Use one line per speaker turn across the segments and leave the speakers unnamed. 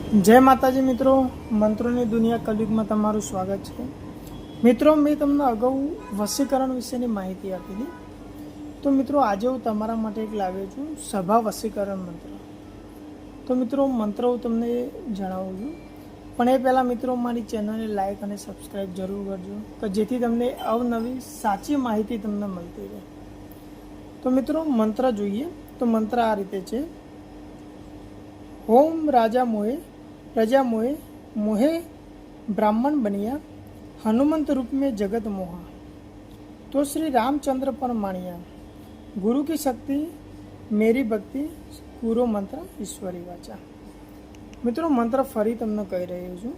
जय माताजी मित्रों, मंत्रों की दुनिया कलयुग में तमारू स्वागत है। मित्रों, मैं तमने अगाऊ वशीकरण विषय की माहिती आपी थी। तो मित्रों, आज हूँ तमारा माटे एक लाव्यो छुं सभा वशीकरण मंत्र। तो मित्रों, मंत्र हूँ तमने जणावुं छुं, पण ए पहेला मित्रों मारी चेनल ने लाइक और सब्सक्राइब जरूर करजो कि जेथी तमने अवनवी साची माहिती तमने मळती रहे। तो मित्रों, मंत्र जोईए तो मंत्र आ रीते छे। ओम राजा मोहे प्रजा मोहे मोहे ब्राह्मण बनिया, हनुमंत रूप में जगत मोहा, तो श्री रामचंद्र पर मानिया, गुरु की शक्ति मेरी भक्ति, पूरो मंत्र ईश्वरी वाचा। मित्रों, मंत्र फरी तमने कही रह्यो छुं।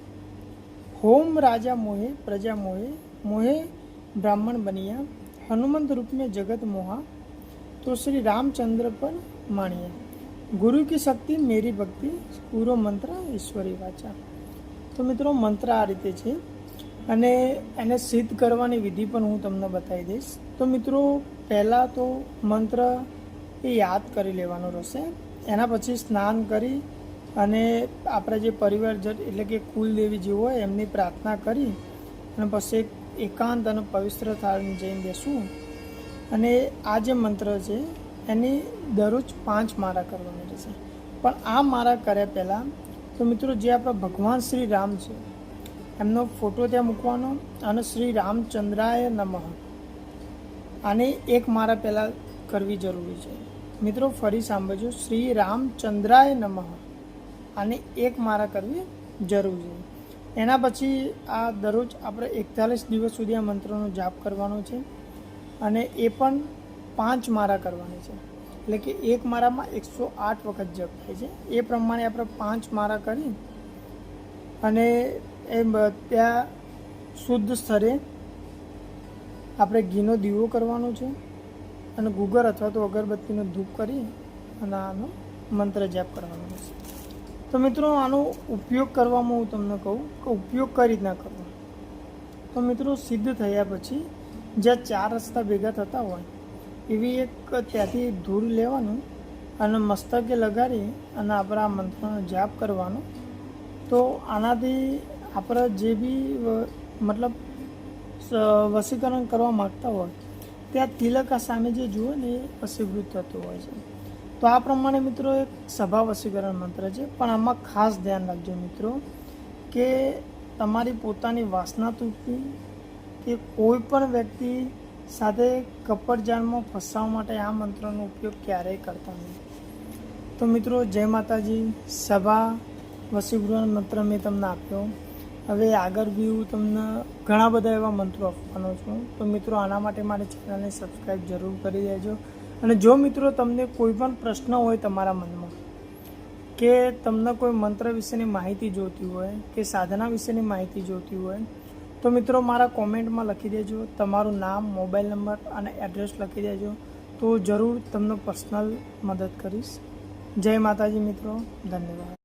होम राजा मोहे प्रजा मोहे मोहे ब्राह्मण बनिया, हनुमंत रूप में जगत मोहा, तो श्री रामचंद्र पर मानिया, गुरु की शक्ति मेरी भक्ति, पूरो मंत्र ईश्वरी वाचा। तो मित्रों, मंत्र आ रीते छे अने एने सिद्ध करवानी विधि पण हूँ तमने बताई दईश। तो मित्रों, पहला तो मंत्र ए याद करी लेवानो रहेशे। एना पछी स्नान करी अने आपणा जे परिवारजन एटले के कुलदेवी जे होय एमनी प्रार्थना करी अने पछी एकांत अने पवित्र स्थाने जईने बेसવું अने आ जे मंत्र छे एनी दररोज 5 मारा करवानी रहेशे। पण आ मारा कर्या पहेला तो मित्रों, जे आपणा भगवान श्री राम छे एमनो फोटो त्यां मूकवानो अने श्री रामचंद्राय नमः आने एक मारा पहेला करवी जरूरी छे। मित्रों, फरी सांभळजो, श्री रामचंद्राय नमः आने एक मारा करवी जरूरी छे। एना पछी आ दररोज आपणे 41 दिवस सुधी आ मंत्रनो जाप करवानो छे अने ए पण 5 मारा करवानी छे। એટલે કે એક મારામાં 108 વખત જપ થાય છે। એ પ્રમાણે આપણે 5 મારા કરી અને એ ત્યાં શુદ્ધ સ્થળે આપણે ઘીનો દીવો કરવાનો છે અને ગુગર અથવા તો અગરબત્તીનો ધૂપ કરી અને આનો મંત્ર જાપ કરવાનો છે। તો મિત્રો, આનો ઉપયોગ કરવામાં હું તમને કહું કે ઉપયોગ કઈ રીતના કરવો। તો મિત્રો, સિદ્ધ થયા પછી જ્યાં 4 રસ્તા ભેગા થતા હોય એવી એક ત્યાંથી ધૂળ લેવાનું અને મસ્તકે લગાડી અને આપણે આ મંત્રનો જાપ કરવાનો। તો આનાથી આપણે જે બી મતલબ વશીકરણ કરવા માગતા હોય ત્યાં તિલક સામે જે જુએ ને એ વશીભૂત થતું હોય છે। તો આ પ્રમાણે મિત્રો એક સભા વશીકરણ મંત્ર છે। પણ આમાં ખાસ ધ્યાન રાખજો મિત્રો કે તમારી પોતાની વાસના તૂટતી કે કોઈ પણ વ્યક્તિ સાથે કપટ જાળમાં ફસાવા માટે આ મંત્રનો ઉપયોગ ક્યારેય કરતા નહીં। તો મિત્રો, જય માતાજી। સભા વશીકરણ મંત્ર મેં તમને આપ્યો। હવે આગળ બી હું તમને ઘણા બધા એવા મંત્રો આપવાનો છું। તો મિત્રો, આના માટે મારી ચેનલને સબસ્ક્રાઈબ જરૂર કરી દેજો। અને જો મિત્રો તમને કોઈ પણ પ્રશ્ન હોય તમારા મનમાં કે તમને કોઈ મંત્ર વિશેની માહિતી જોઈતી હોય કે સાધના વિશેની માહિતી જોઈતી હોય तो मित्रों, मारा कॉमेंट में लखी देजो, तमारू नाम, मोबाइल नंबर और एड्रेस लखी देजो, तो जरूर तमने पर्सनल मदद करीश। जय माताजी मित्रों, धन्यवाद।